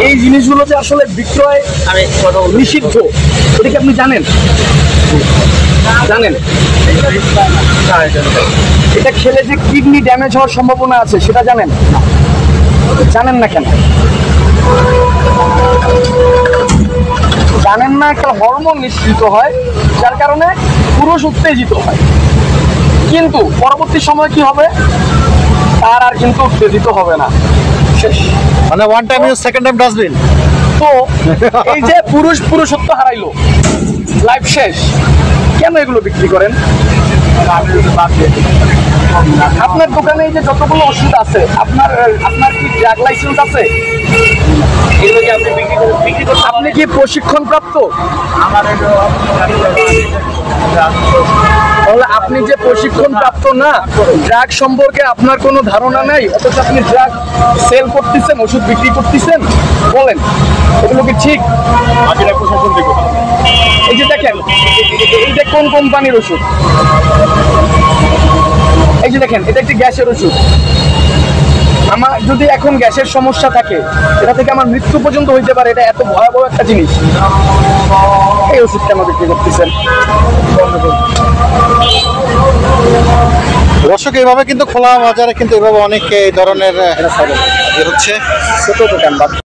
এই জিনিসগুলো যে আসলে বিক্রয় নিষিদ্ধ, এটা কি আপনি জানেন? জানেন এটা খেলে যে কিডনি ড্যামেজ হওয়ার সম্ভাবনা আছে সেটা জানেন? জানেন না কেন? জানেন না, একটা হরমোন নিঃসৃত হয় যার কারণে পুরুষ উত্তেজিত হয়, কিন্তু পরবর্তী সময় কি হবে, তার আর কিন্তু উত্তেজিত হবে না, শেষ। মানে one time use second time dustbin. তো এই যে পুরুষত্ব হারাইলো, লাইফ শেষ, কেন এগুলো বিক্রি করেন? আপনার দোকানে এই যে যতগুলো ওষুধ আছে, আপনার কি ড্রাগ লাইসেন্স আছে? আপনি কি প্রশিক্ষণ প্রাপ্ত? তাহলে আপনি যে প্রশিক্ষণ প্রাপ্ত না, ড্রাগ সম্পর্কে আপনার কোনো ধারণা নাই, অথচ আপনি ড্রাগ সেল করতেছেন, ওষুধ বিক্রি করতেছেন, বলেন এগুলো কি ঠিক? এই যে দেখেন, এইটা কোন কোম্পানির ওষুধ? এই যে দেখেন, এটা একটি গ্যাসের ওষুধ। আমার যদি এখন গ্যাসের সমস্যা থাকে, এটা থেকে আমার মৃত্যু পর্যন্ত হইতে পারে, এটা এত ভয়াবহ একটা জিনিস, এই ওষুধটা আমরা বিক্রি করতেছেন। দর্শক, এইভাবে কিন্তু খোলা বাজারে কিন্তু এভাবে অনেক এই ধরনের হচ্ছে ছোট দোকান।